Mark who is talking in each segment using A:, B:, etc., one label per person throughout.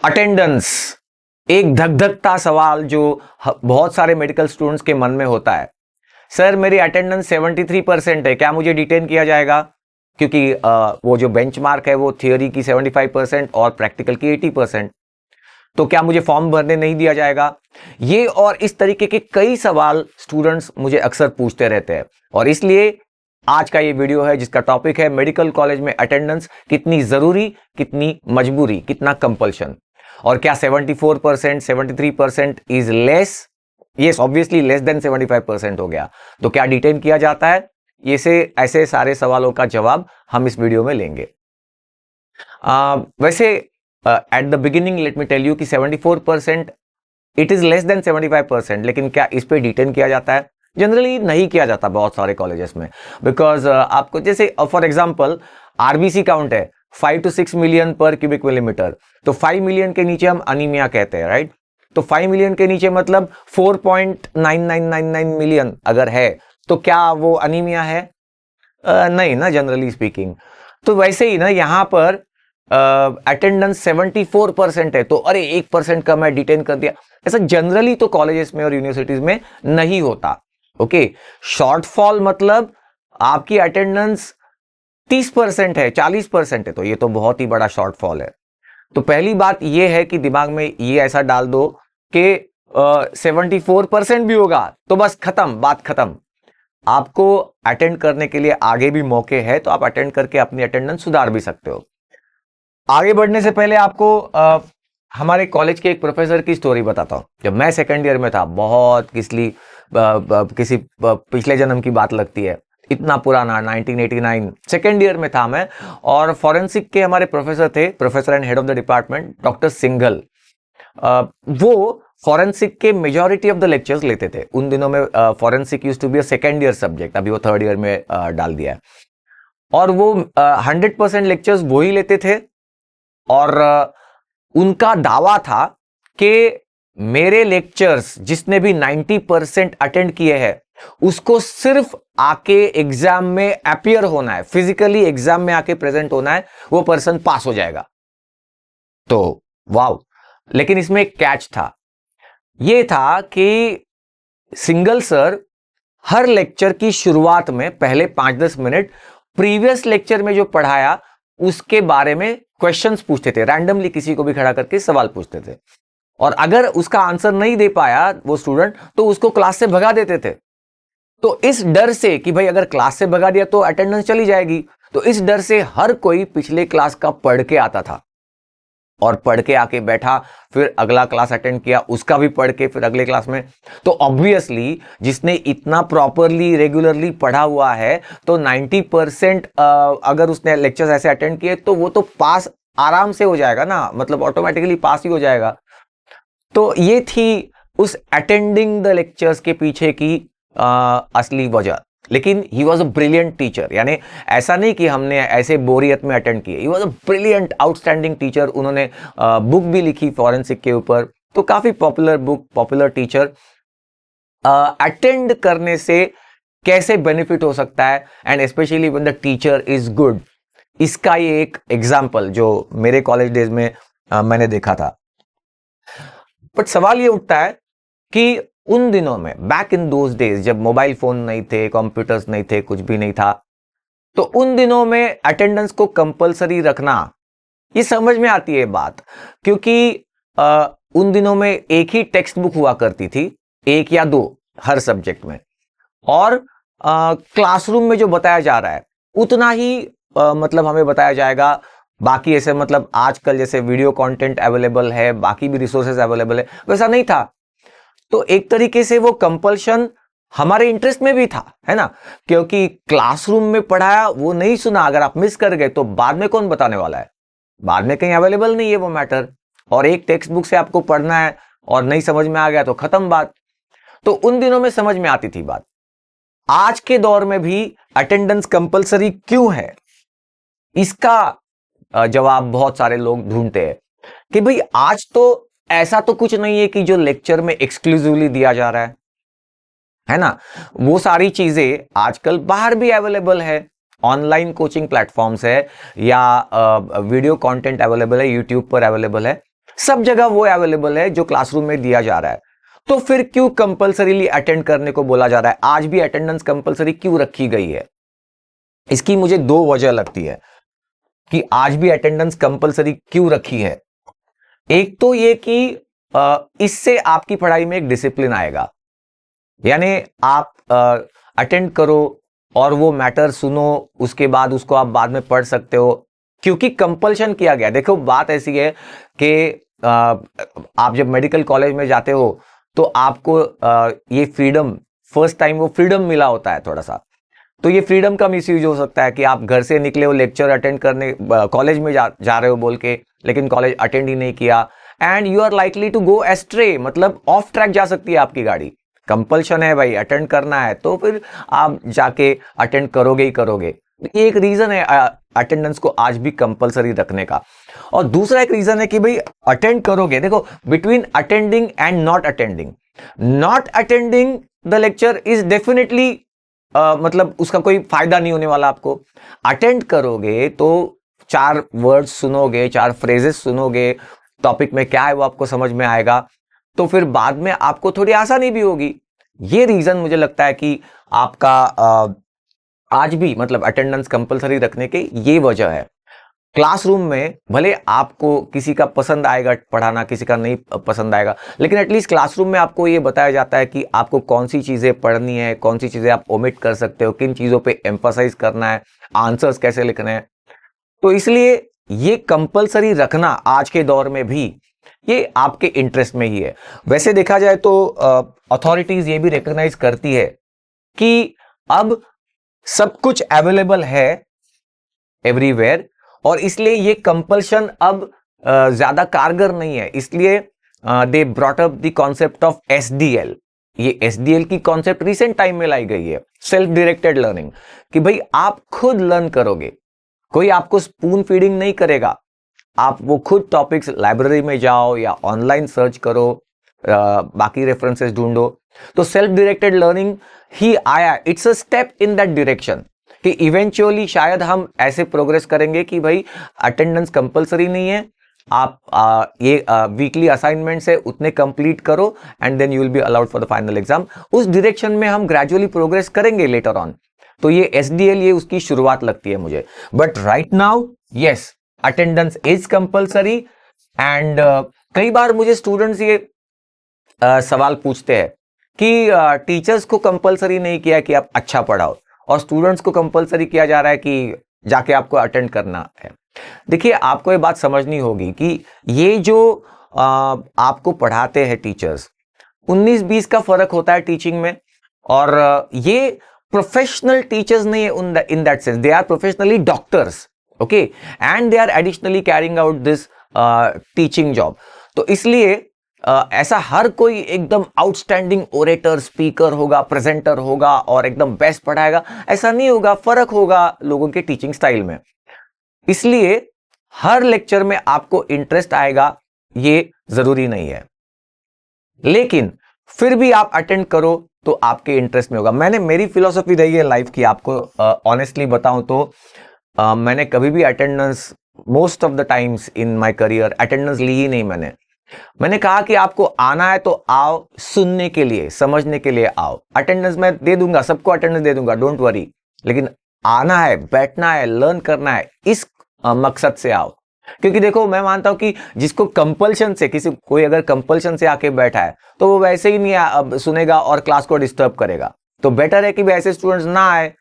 A: Attendance एक धक-धकता सवाल जो बहुत सारे मेडिकल स्टूडेंट्स के मन में होता है। सर मेरी अटेंडेंस 73% है, क्या मुझे डिटेन किया जाएगा? क्योंकि वो जो बेंचमार्क है वो थियोरी की 75% और प्रैक्टिकल की 80%, तो क्या मुझे फॉर्म भरने नहीं दिया जाएगा? ये और इस तरीके के कई सवाल स्टूडेंट्स मुझे अक्सर पूछते रहते हैं, और इसलिए आज का ये वीडियो है जिसका टॉपिक है मेडिकल कॉलेज में अटेंडेंस कितनी जरूरी, कितनी मजबूरी, कितना कंपल्शन, और क्या 74%, 73% is less? Yes, obviously less than 75% हो गया, तो क्या डिटेन किया जाता है? ये से ऐसे सारे सवालों का जवाब हम इस वीडियो में लेंगे। वैसे at the beginning let me tell you कि 74% इट इज लेस देन 75%, लेकिन क्या इस पे डिटेन किया जाता है? जनरली नहीं किया जाता बहुत सारे कॉलेजेस में, बिकॉज आपको जैसे फॉर एग्जांपल आरबीसी काउंट है 5 to 6 मिलियन पर क्यूबिक मिलीमीटर, तो 5 मिलियन के नीचे हम अनीमिया कहते हैं, राइट? तो 5 मिलियन के नीचे मतलब 4.9999 मिलियन अगर है तो क्या वो अनीमिया है? नहीं ना, जनरली स्पीकिंग। तो वैसे ही ना यहाँ पर अटेंडेंस 74% है, तो अरे 1% कम है, डिटेन कर दिया। ऐसा जनरली तो कॉलेजेस में और यूनिवर्सिटीज में नहीं होता। ओके, शॉर्टफॉल मतलब आपकी अटेंडेंस 30% है, 40% है, तो ये तो बहुत ही बड़ा शॉर्टफॉल है। तो पहली बात ये है कि दिमाग में ये ऐसा डाल दो कि 74% भी होगा तो बस खत्म, बात खत्म। आपको अटेंड करने के लिए आगे भी मौके हैं, तो आप अटेंड करके अपनी अटेंडेंस सुधार भी सकते हो। आगे बढ़ने से पहले आपको हमारे कॉलेज के एक प्रोफेसर की स्टोरी बताता हूं। जब मैं सेकेंड ईयर में था, बहुत किसी पिछले जन्म की बात लगती है, इतना पुराना 1989 सेकेंड ईयर में था मैं, और फॉरेंसिक के हमारे प्रोफेसर थे, professor and head of the department doctor Singhal. वो फॉरेंसिक के मेजॉरिटी ऑफ द लेक्चर्स लेते थे। उन दिनों में forensic used to be a second year subject, अभी वो थर्ड ईयर में डाल दिया है। और वो 100% लेक्चर्स वो ही लेते थे, और उनका दावा था कि मेरे लेक्चर्स जिसने भी 90% अटेंड किए हैं उसको सिर्फ आके एग्जाम में अपीयर होना है, फिजिकली एग्जाम में आके प्रेजेंट होना है, वो पर्सन पास हो जाएगा। तो वाव, लेकिन इसमें एक कैच था। ये था कि सिंगल सर हर लेक्चर की शुरुआत में पहले 5-10 मिनट प्रीवियस लेक्चर में जो पढ़ाया उसके बारे में क्वेश्चंस पूछते थे, रैंडमली किसी को भी खड़ा करके सवाल पूछते थे, और अगर उसका आंसर नहीं दे पाया वो स्टूडेंट तो उसको क्लास से भगा देते थे। तो इस डर से कि भाई अगर क्लास से भगा दिया तो अटेंडेंस चली जाएगी, तो इस डर से हर कोई पिछले क्लास का पढ़ के आता था, और पढ़ के आके बैठा, फिर अगला क्लास अटेंड किया, उसका भी पढ़ के फिर अगले क्लास में। तो ऑब्वियसली जिसने इतना प्रॉपरली रेगुलरली पढ़ा हुआ है तो 90% अगर उसने लेक्चर्स ऐसे अटेंड किए तो वो तो पास आराम से हो जाएगा ना, मतलब ऑटोमेटिकली पास ही हो जाएगा। तो ये थी उस अटेंडिंग द लेक्चर्स के पीछे की असली वजह। लेकिन he was a brilliant teacher, यानी ऐसा नहीं कि हमने ऐसे बोरियत में अटेंड किए, he was a brilliant outstanding teacher. उन्होंने बुक भी लिखी फॉरेंसिक के ऊपर, तो काफी popular book, popular teacher. Attend करने से कैसे बेनिफिट हो सकता है, and specially when the teacher is good, इसका ये एक एग्जाम्पल जो मेरे कॉलेज डेज में मैंने देखा था। बट सवाल ये उठता है कि उन दिनों में, बैक इन दोज डेज, जब मोबाइल फोन नहीं थे, कंप्यूटर्स नहीं थे, कुछ भी नहीं था, तो उन दिनों में अटेंडेंस को कंपलसरी रखना, ये समझ में आती है बात, क्योंकि उन दिनों में एक ही टेक्स्ट बुक हुआ करती थी, 1 या 2 हर सब्जेक्ट में, और क्लासरूम में जो बताया जा रहा है उतना ही मतलब हमें बताया जाएगा। बाकी ऐसे मतलब आजकल जैसे वीडियो कंटेंट अवेलेबल है, बाकी भी रिसोर्सेज अवेलेबल है, वैसा नहीं था। तो एक तरीके से वो कंपल्शन हमारे इंटरेस्ट में भी था, है ना, क्योंकि क्लासरूम में पढ़ाया वो नहीं सुना, अगर आप मिस कर गए तो बाद में कौन बताने वाला है, बाद में कहीं अवेलेबल नहीं है वो मैटर, और एक टेक्स्ट बुक से आपको पढ़ना है और नहीं समझ में आ गया तो खत्म बात। तो उन दिनों में समझ में आती थी बात। आज के दौर में भी अटेंडेंस कंपलसरी क्यों है, इसका जवाब बहुत सारे लोग ढूंढते हैं कि भाई आज तो ऐसा तो कुछ नहीं है कि जो लेक्चर में एक्सक्लूसिवली दिया जा रहा है ना, वो सारी चीजें आजकल बाहर भी अवेलेबल है, ऑनलाइन कोचिंग प्लेटफॉर्म्स है, या वीडियो कंटेंट अवेलेबल है, यूट्यूब पर अवेलेबल है। सब जगह वो अवेलेबल है जो क्लासरूम में दिया जा रहा है, तो फिर क्यों कंपल्सरीली अटेंड करने को बोला जा रहा है? आज भी अटेंडेंस कंपल्सरी क्यों रखी गई है? इसकी मुझे दो वजह लगती है कि आज भी अटेंडेंस कंपल्सरी क्यों रखी है। एक तो ये कि इससे आपकी पढ़ाई में एक डिसिप्लिन आएगा, यानी आप अटेंड करो और वो मैटर सुनो, उसके बाद उसको आप बाद में पढ़ सकते हो, क्योंकि कंपल्शन किया गया। देखो बात ऐसी है कि आप जब मेडिकल कॉलेज में जाते हो तो आपको ये फ्रीडम, फर्स्ट टाइम वो फ्रीडम मिला होता है थोड़ा सा, तो ये फ्रीडम का मिसयूज हो सकता है कि आप घर से निकले हो लेक्चर अटेंड करने, कॉलेज में जा रहे हो बोल के, लेकिन कॉलेज अटेंड ही नहीं किया, and you are likely to go astray, मतलब ऑफ ट्रैक जा सकती है आपकी गाड़ी। कंपल्शन है भाई, अटेंड करना है, तो फिर आप जाके अटेंड करोगे ही करोगे। ये एक रीजन है अटेंडेंस को आज भी कंपल्सरी रखने का। और दूसरा एक रीजन है कि भाई अटेंड करोगे, देखो between attending and not attending the lecture is definitely मतलब उसका कोई फायदा नहीं होने वाला आपको। अटेंड करोगे तो 4 वर्ड्स सुनोगे, 4 फ्रेजेस सुनोगे, टॉपिक में क्या है वो आपको समझ में आएगा, तो फिर बाद में आपको थोड़ी आसानी भी होगी। ये रीजन मुझे लगता है कि आपका आज भी मतलब अटेंडेंस कंपलसरी रखने के ये वजह है। क्लासरूम में भले आपको किसी का पसंद आएगा पढ़ाना, किसी का नहीं पसंद आएगा, लेकिन एटलीस्ट क्लासरूम में आपको ये बताया जाता है कि आपको कौन सी चीजें पढ़नी है, कौन सी चीजें आप ओमिट कर सकते हो, किन चीजों पे एम्फसाइज करना है, आंसर्स कैसे लिखने हैं। तो इसलिए ये कंपलसरी रखना आज के दौर में भी ये आपके इंटरेस्ट में ही है। वैसे देखा जाए तो अथॉरिटीज ये भी रिकॉग्नाइज करती है कि अब सब कुछ अवेलेबल है एवरीवेयर, और इसलिए ये कंपल्शन अब ज्यादा कारगर नहीं है। इसलिए they brought up the concept of SDL. ये एसडीएल की कॉन्सेप्ट रिसेंट टाइम में लाई गई है, सेल्फ डायरेक्टेड लर्निंग, कि भाई आप खुद लर्न करोगे, कोई आपको स्पून फीडिंग नहीं करेगा। आप वो खुद टॉपिक्स लाइब्रेरी में जाओ या ऑनलाइन सर्च करो, बाकी रेफरेंसेस ढूंढो। तो सेल्फ डायरेक्टेड लर्निंग ही आया, it's a step in that direction कि इवेंचुअली शायद हम ऐसे प्रोग्रेस करेंगे कि भाई अटेंडेंस कंपलसरी नहीं है, आप ये वीकली असाइनमेंट्स है उतने कंप्लीट करो and then you will be allowed for the final exam. उस डायरेक्शन में हम ग्रेजुअली प्रोग्रेस करेंगे लेटर ऑन। तो ये एसडीएल ये उसकी शुरुआत लगती है मुझे। But right now yes, attendance is compulsory. And कई बार मुझे स्टूडेंट्स ये सवाल पूछते हैं कि टीचर्स को कंपलसरी नहीं किया कि आप अच्छा पढ़ाओ, और स्टूडेंट्स को कंपलसरी किया जा रहा है कि जाके आपको अटेंड करना है। देखिए, आपको ये बात समझनी होगी कि ये जो आपको पढ़ाते हैं टीचर्स, 19-20 का फर्क होता है टीचिंग में, और ये प्रोफेशनल टीचर्स नहीं है in that sense, they are professionally doctors, okay, and they are additionally carrying out this teaching job. तो इसलिए ऐसा हर कोई एकदम आउटस्टैंडिंग ओरेटर, स्पीकर होगा, प्रेजेंटर होगा और एकदम बेस्ट पढ़ाएगा, ऐसा नहीं होगा। फर्क होगा लोगों के टीचिंग स्टाइल में। इसलिए हर लेक्चर में आपको इंटरेस्ट आएगा ये जरूरी नहीं है, लेकिन फिर भी आप अटेंड करो तो आपके इंटरेस्ट में होगा। मेरी फिलॉसफी रही है लाइफ की, आपको ऑनेस्टली बताऊं तो मैंने कभी भी attendance, most of the times in my career attendance ली ही नहीं। मैंने कहा कि आपको आना है तो आओ, सुनने के लिए, समझने के लिए आओ। अटेंडेंस मैं दे दूंगा, सबको अटेंडेंस दे दूंगा, डोंट वरी, लेकिन आना है, बैठना है, लर्न करना है, इस मकसद से आओ। क्योंकि देखो, मैं मानता हूं कि जिसको कंपल्शन से, कोई अगर कंपल्शन से आके बैठा है तो वो वैसे ही नहीं सुनेगा और क्लास को डिस्टर्ब करेगा। तो बेटर है कि वैसे स्टूडेंट्स ना आए।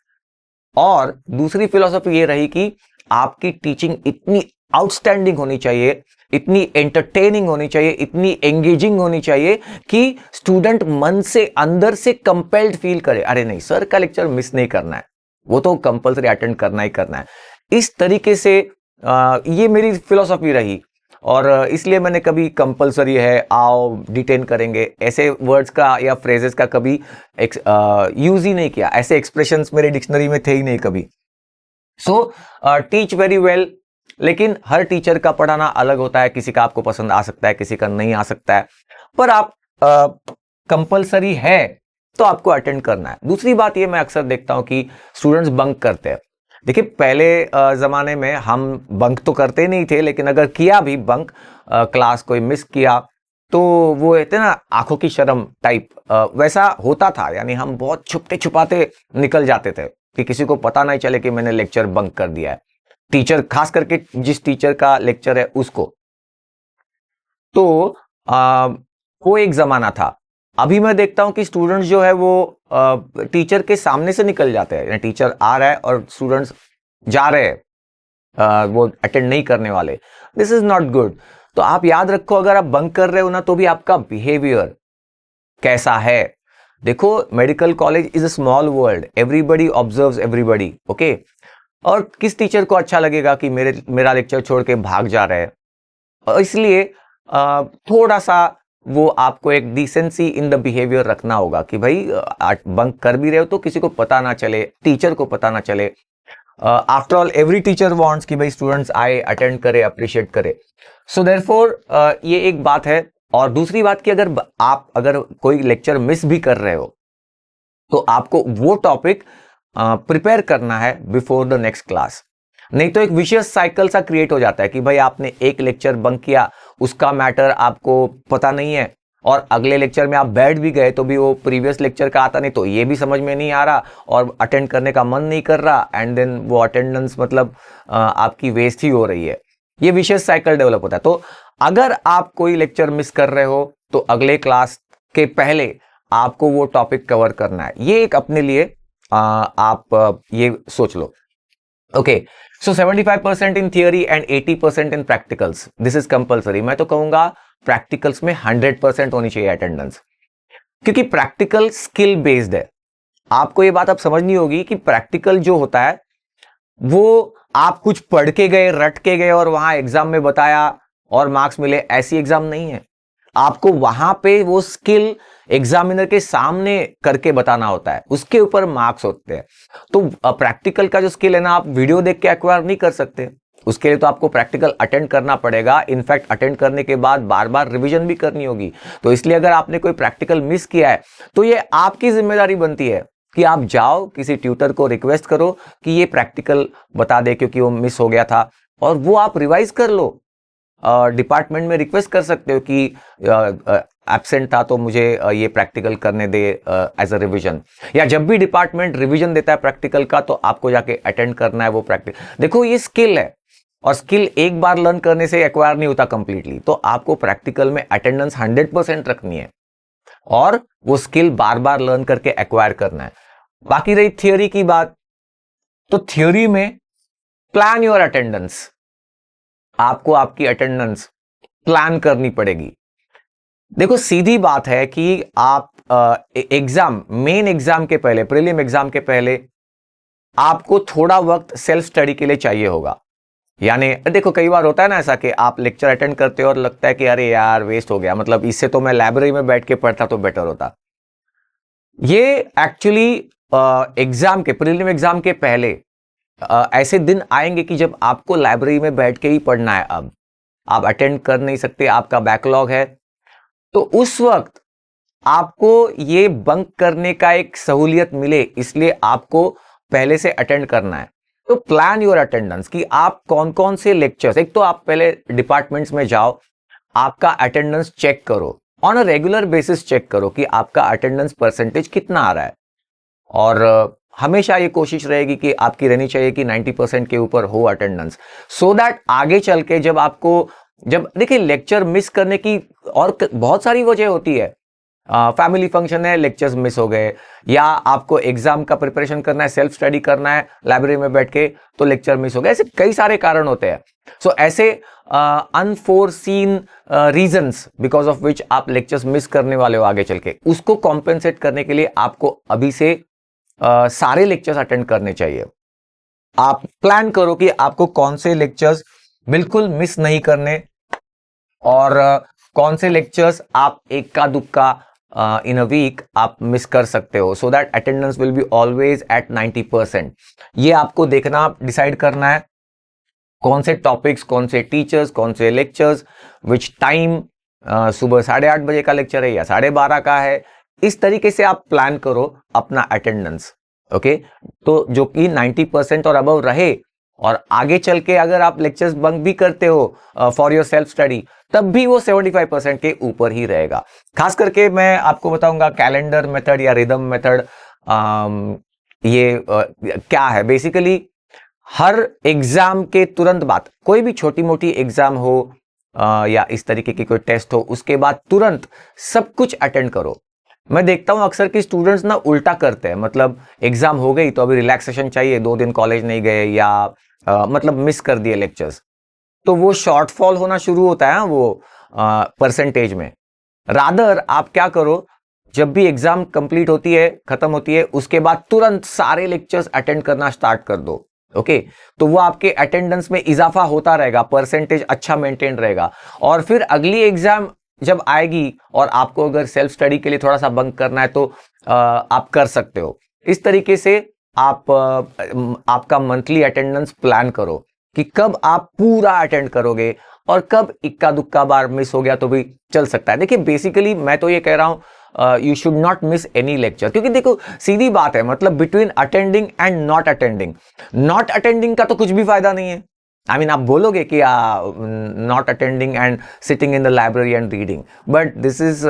A: और दूसरी फिलॉसफी ये रही कि आपकी टीचिंग इतनी आउटस्टैंडिंग होनी चाहिए, इतनी एंटरटेनिंग होनी चाहिए, इतनी एंगेजिंग होनी चाहिए कि स्टूडेंट मन से, अंदर से कंपेल्ड फील करे, अरे नहीं, सर का लेक्चर मिस नहीं करना है, वो तो कंपल्सरी अटेंड करना ही करना है। इस तरीके से ये मेरी फिलॉसफी रही, और इसलिए मैंने कभी कंपल्सरी है, आओ, डिटेन करेंगे, ऐसे वर्ड्स का या फ्रेजेस का कभी यूज ही नहीं किया। ऐसे एक्सप्रेशंस मेरे डिक्शनरी में थे ही नहीं कभी। सो टीच वेरी वेल, लेकिन हर टीचर का पढ़ाना अलग होता है, किसी का आपको पसंद आ सकता है, किसी का नहीं आ सकता है, पर आप कंपल्सरी है तो आपको अटेंड करना है। दूसरी बात ये मैं अक्सर देखता हूं कि स्टूडेंट्स बंक करते हैं। देखिए पहले जमाने में हम बंक तो करते नहीं थे, लेकिन अगर किया भी बंक, क्लास कोई मिस किया, तो वो कहते ना आंखों की शर्म टाइप वैसा होता था। यानी हम बहुत छुपते छुपाते निकल जाते थे कि किसी को पता नहीं चले कि मैंने लेक्चर बंक कर दिया है, टीचर खास करके जिस टीचर का लेक्चर है उसको। तो वो एक जमाना था। अभी मैं देखता हूं कि स्टूडेंट्स जो है वो टीचर के सामने से निकल जाते हैं, टीचर आ रहा है और स्टूडेंट्स जा रहे हैं, वो अटेंड नहीं करने वाले। This is not good. तो आप याद रखो, अगर आप बंक कर रहे हो ना, तो भी आपका बिहेवियर कैसा है। देखो medical college is a small world, everybody observes everybody, okay. और किस टीचर को अच्छा लगेगा कि मेरा लेक्चर छोड़ के भाग जा रहे हैं। और इसलिए थोड़ा सा वो आपको एक डिसेंसी इन द बिहेवियर रखना होगा कि भाई बंक कर भी रहे हो तो किसी को पता ना चले, टीचर को पता ना चले। After all every teacher wants कि भाई स्टूडेंट्स आए, अटेंड करे, अप्रिशिएट करे। सो देयरफॉर ये एक बात है। और दूसरी बात कि अगर कोई लेक्चर मिस भी कर रहे हो, तो आपको वो टॉपिक प्रिपेयर करना है बिफोर द नेक्स्ट क्लास। नहीं तो एक विशियस साइकिल सा क्रिएट हो जाता है कि भाई आपने एक लेक्चर बंक किया, उसका मैटर आपको पता नहीं है, और अगले लेक्चर में आप बैठ भी गए तो भी वो प्रीवियस लेक्चर का आता नहीं, तो ये भी समझ में नहीं आ रहा और अटेंड करने का मन नहीं कर रहा, एंड देन वो अटेंडेंस मतलब आपकी वेस्ट ही हो रही है। ये विशियस साइकिल डेवलप होता है। तो अगर आप कोई लेक्चर मिस कर रहे हो, तो अगले क्लास के पहले आपको वो टॉपिक कवर करना है। ये एक अपने लिए आप ये सोच लो। Okay, so 75% in theory and 80% in practicals, this is compulsory. मैं तो कहूंगा प्रैक्टिकल्स में 100% होनी चाहिए अटेंडेंस, क्योंकि प्रैक्टिकल स्किल बेस्ड है। आपको ये बात अब समझनी होगी कि प्रैक्टिकल जो होता है वो आप कुछ पढ़ के गए, रट के गए और वहां एग्जाम में बताया और मार्क्स मिले, ऐसी एग्जाम नहीं है। आपको वहां पे वो स्किल एग्जामिनर के सामने करके बताना होता है, उसके ऊपर मार्क्स होते हैं। तो प्रैक्टिकल का जो स्किल है ना, आप वीडियो देख के एक्वायर नहीं कर सकते। उसके लिए तो आपको प्रैक्टिकल अटेंड करना पड़ेगा। इनफैक्ट अटेंड करने के बाद बार बार रिवीजन भी करनी होगी। तो इसलिए अगर आपने कोई प्रैक्टिकल मिस किया है, तो ये आपकी जिम्मेदारी बनती है कि आप जाओ किसी ट्यूटर को रिक्वेस्ट करो कि ये प्रैक्टिकल बता दे, क्योंकि वो मिस हो गया था, और वो आप रिवाइज कर लो। डिपार्टमेंट में रिक्वेस्ट कर सकते हो कि एब्सेंट था तो मुझे ये प्रैक्टिकल करने दे एज अ रिवीजन। या जब भी डिपार्टमेंट रिवीजन देता है प्रैक्टिकल का, तो आपको जाके अटेंड करना है वो प्रैक्टिकल। देखो ये स्किल है, और स्किल एक बार लर्न करने से एक्वायर नहीं होता कंप्लीटली। तो आपको प्रैक्टिकल में अटेंडेंस 100% रखनी है, और वो स्किल बार बार लर्न करके एक्वायर करना है। बाकी रही थियोरी की बात, तो थियोरी में प्लान योर अटेंडेंस। आपको आपकी अटेंडेंस प्लान करनी पड़ेगी। देखो सीधी बात है कि आप मेन एग्जाम के पहले, प्रीलिम एग्जाम के पहले आपको थोड़ा वक्त सेल्फ स्टडी के लिए चाहिए होगा। यानी देखो कई बार होता है ना ऐसा कि आप लेक्चर अटेंड करते हो और लगता है कि अरे यार वेस्ट हो गया, मतलब इससे तो मैं लाइब्रेरी में बैठ के पढ़ता तो बेटर होता। ये एक्चुअली एग्जाम के, प्रीलिम एग्जाम के पहले ऐसे दिन आएंगे कि जब आपको लाइब्रेरी में बैठ के ही पढ़ना है। अब आप अटेंड कर नहीं सकते, आपका बैकलॉग है, तो उस वक्त आपको ये बंक करने का एक सहूलियत मिले, इसलिए आपको पहले से अटेंड करना है। तो प्लान योर अटेंडेंस कि आप कौन कौन से लेक्चर्स, एक तो आप पहले डिपार्टमेंट्स में जाओ, आपका अटेंडेंस चेक करो, on a regular basis check करो कि आपका अटेंडेंस परसेंटेज कितना आ रहा है। और हमेशा ये कोशिश रहेगी कि आपकी रहनी चाहिए कि 90% के ऊपर हो अटेंडेंस, सो दैट आगे चल के जब देखिए लेक्चर मिस करने की और बहुत सारी वजह होती है। फैमिली फंक्शन है, लेक्चर्स मिस हो गए, या आपको एग्जाम का प्रिपरेशन करना है, सेल्फ स्टडी करना है लाइब्रेरी में बैठ के, तो लेक्चर मिस हो गए। ऐसे कई सारे कारण होते हैं। सो ऐसे अनफोरसीन रीजंस बिकॉज ऑफ विच आप लेक्चर्स मिस करने वाले हो आगे चल के, उसको कॉम्पेंसेट करने के लिए आपको अभी से सारे लेक्चर्स अटेंड करने चाहिए। आप प्लान करो कि आपको कौन से लेक्चर्स बिल्कुल मिस नहीं करने, और कौन से लेक्चर्स आप एक का दुक्का इन अ वीक आप मिस कर सकते हो, so that attendance will be always at 90%। ये आपको देखना, डिसाइड करना है कौन से टॉपिक्स, कौन से टीचर्स, कौन से लेक्चर्स, विच टाइम, सुबह 8:30 बजे का लेक्चर है या 12:30 का है। इस तरीके से आप प्लान करो अपना अटेंडेंस, ओके, तो जो कि 90% और अबव रहे, और आगे चल के अगर आप लेक्चर्स बंक भी करते हो फॉर योर सेल्फ स्टडी, तब भी वो 75% के ऊपर ही रहेगा। खास करके मैं आपको बताऊंगा कैलेंडर मेथड या रिदम मेथड। ये क्या है बेसिकली, हर एग्जाम के तुरंत बाद, कोई भी छोटी मोटी एग्जाम हो या इस तरीके की कोई टेस्ट हो, उसके बाद तुरंत सब कुछ अटेंड करो। मैं देखता हूं अक्सर कि स्टूडेंट्स ना उल्टा करते हैं, मतलब एग्जाम हो गई तो अभी रिलैक्सेशन चाहिए, 2 दिन कॉलेज नहीं गए या मतलब मिस कर दिए लेक्चर्स, तो वो शॉर्टफॉल होना शुरू होता है वो परसेंटेज में। रादर आप क्या करो, जब भी एग्जाम कंप्लीट होती है, खत्म होती है, उसके बाद तुरंत सारे लेक्चर्स अटेंड करना स्टार्ट कर दो। ओके, तो वो आपके अटेंडेंस में इजाफा होता रहेगा, परसेंटेज अच्छा मेंटेन रहेगा, और फिर अगली एग्जाम जब आएगी और आपको अगर सेल्फ स्टडी के लिए थोड़ा सा बंक करना है तो आप कर सकते हो। इस तरीके से आप आपका मंथली अटेंडेंस प्लान करो कि कब आप पूरा अटेंड करोगे, और कब इक्का दुक्का बार मिस हो गया तो भी चल सकता है। देखिए बेसिकली मैं तो ये कह रहा हूं you should not miss any lecture, क्योंकि देखो सीधी बात है, मतलब between attending and not attending, not attending का तो कुछ भी फायदा नहीं है। आई मीन आप बोलोगे कि not attending and sitting in the library and reading, but this is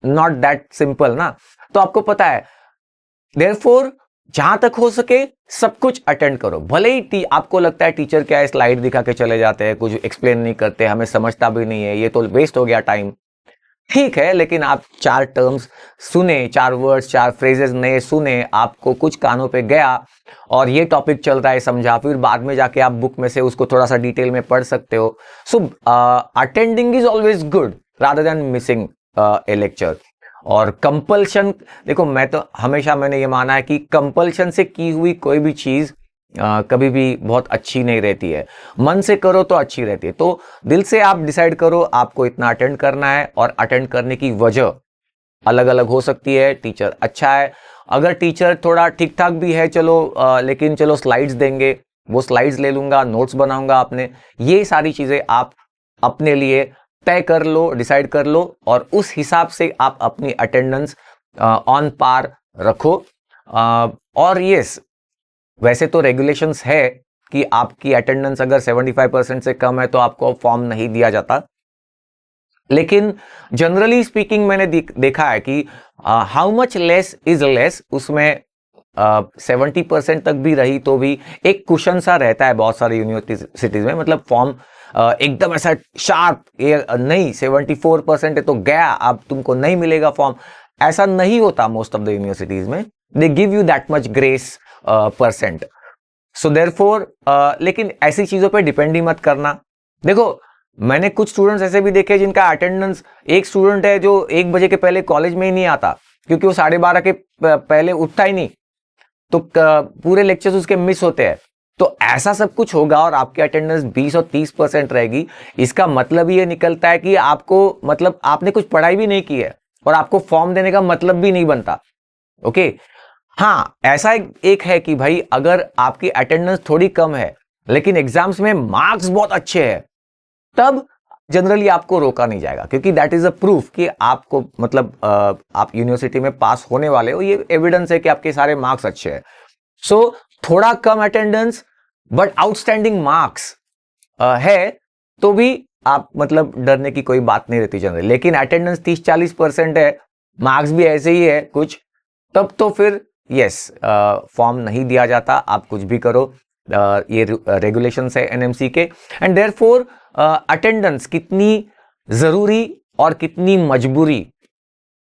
A: not that simple ना। तो आपको पता है, देयरफॉर जहां तक हो सके सब कुछ अटेंड करो। भले ही आपको लगता है टीचर क्या है, स्लाइड दिखा के चले जाते हैं, कुछ एक्सप्लेन नहीं करते, हमें समझता भी नहीं है, ये तो वेस्ट हो गया टाइम, ठीक है, लेकिन आप 4 टर्म्स सुने, 4 वर्ड्स 4 फ्रेजेस नए सुने, आपको कुछ कानों पे गया और ये टॉपिक चल रहा है समझा, फिर बाद में जाके आप बुक में से उसको थोड़ा सा डिटेल में पढ़ सकते हो। So attending is always good rather than missing a lecture. और कंपल्शन, देखो मैं तो हमेशा मैंने ये माना है कि कंपल्शन से की हुई कोई भी चीज कभी भी बहुत अच्छी नहीं रहती है। मन से करो तो अच्छी रहती है। तो दिल से आप डिसाइड करो आपको इतना अटेंड करना है, और अटेंड करने की वजह अलग अलग हो सकती है। टीचर अच्छा है, अगर टीचर थोड़ा ठीक ठाक भी है चलो, लेकिन चलो स्लाइड्स देंगे, वो स्लाइड्स ले लूंगा, नोट्स बनाऊंगा अपने, ये सारी चीजें आप अपने लिए तय कर लो, डिसाइड कर लो, और उस हिसाब से आप अपनी अटेंडेंस ऑन पार रखो। और यस, वैसे तो रेगुलेशंस है कि आपकी अटेंडेंस अगर 75% से कम है तो आपको फॉर्म नहीं दिया जाता, लेकिन जनरली स्पीकिंग मैंने देखा है कि how much less is less, उसमें 70% तक भी रही तो भी एक कुशन सा रहता है बहुत सारी यूनिवर्सिटीज में। मतलब फॉर्म एकदम ऐसा शार्प ये नहीं, 74% है तो गया, अब तुमको नहीं मिलेगा फॉर्म, ऐसा नहीं होता मोस्ट ऑफ द यूनिवर्सिटीज में। They give you that much grace percent. So therefore लेकिन ऐसी चीजों पे डिपेंड ही मत करना। देखो मैंने कुछ स्टूडेंट्स ऐसे भी देखे जिनका अटेंडेंस, एक स्टूडेंट है जो 1 बजे के पहले कॉलेज में ही नहीं आता क्योंकि वो 12:30 के पहले उठता ही नहीं, तो पूरे लेक्चर्स उसके मिस होते हैं। तो ऐसा सब कुछ होगा और आपकी अटेंडेंस 20 और 30% रहेगी, इसका मतलब ये निकलता है कि आपको, मतलब आपने कुछ पढ़ाई भी नहीं की है और आपको फॉर्म देने का मतलब भी नहीं बनता। ओके, हाँ ऐसा एक है कि भाई अगर आपकी अटेंडेंस थोड़ी कम है लेकिन एग्जाम्स में मार्क्स बहुत अच्छे हैं, तब जनरली आपको रोका नहीं जाएगा, क्योंकि दैट इज अ प्रूफ कि आपको, मतलब आप यूनिवर्सिटी में पास होने वाले हो, ये एविडेंस है कि आपके सारे मार्क्स अच्छे हैं। सो थोड़ा कम अटेंडेंस बट आउटस्टैंडिंग मार्क्स है तो भी आप, मतलब डरने की कोई बात नहीं रहती जनरली। लेकिन अटेंडेंस 30-40% है, मार्क्स भी ऐसे ही है कुछ, तब तो फिर यस फॉर्म नहीं दिया जाता, आप कुछ भी करो। ये रेगुलेशंस है एनएमसी के, एंड देयरफॉर अटेंडेंस कितनी जरूरी और कितनी मजबूरी,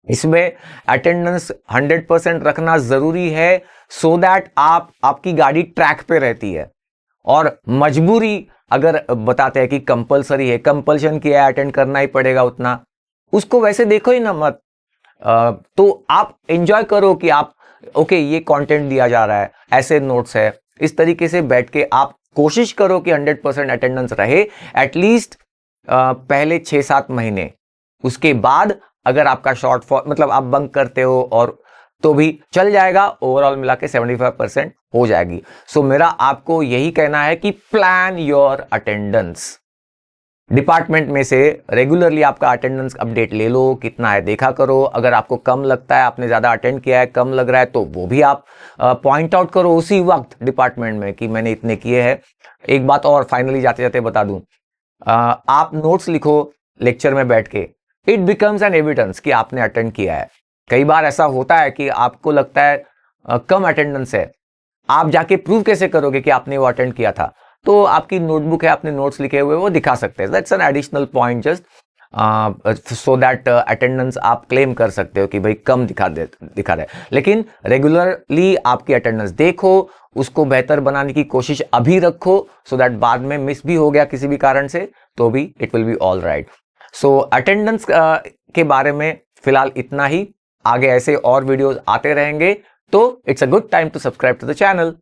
A: इसमें अटेंडेंस 100% रखना जरूरी है सो दैट आपकी गाड़ी ट्रैक पे रहती है। और मजबूरी अगर बताते हैं कि कंपलसरी है, कंपल्शन किया है, अटेंड करना ही पड़ेगा उतना, उसको वैसे देखो ही ना मत। तो आप एंजॉय करो कि आप ओके ये कंटेंट दिया जा रहा है, ऐसे नोट्स है, इस तरीके से बैठ के आप कोशिश करो कि 100% अटेंडेंस रहे एटलीस्ट पहले 6-7 महीने। उसके बाद अगर आपका शॉर्ट फॉल, मतलब आप बंक करते हो और तो भी चल जाएगा, ओवरऑल मिला के 75% हो जाएगी। सो मेरा आपको यही कहना है कि प्लान योर अटेंडेंस। डिपार्टमेंट में से रेगुलरली आपका अटेंडेंस अपडेट ले लो, कितना है देखा करो। अगर आपको कम लगता है, आपने ज्यादा अटेंड किया है, कम लग रहा है, तो वो भी आप पॉइंट आउट करो उसी वक्त डिपार्टमेंट में कि मैंने इतने किए हैं। एक बात और फाइनली जाते जाते बता दूं, आप नोट्स लिखो लेक्चर में बैठ के, इट बिकम्स एन एविडेंस कि आपने अटेंड किया है। कई बार ऐसा होता है कि आपको लगता है कम अटेंडेंस है, आप जाके प्रूव कैसे करोगे कि आपने वो अटेंड किया था? तो आपकी नोटबुक है, आपने नोट्स लिखे हुए वो दिखा सकते हैं। That's an additional point just so that attendance आप क्लेम कर सकते हो कि भाई कम दिखा रहे। लेकिन रेगुलरली आपकी अटेंडेंस देखो, उसको बेहतर बनाने की कोशिश अभी रखो, सो दैट बाद में मिस भी हो गया किसी भी कारण से तो भी it will be all right. So attendance के बारे में फिलहाल इतना ही। आगे ऐसे और वीडियोस आते रहेंगे, तो it's a good time to subscribe to the channel.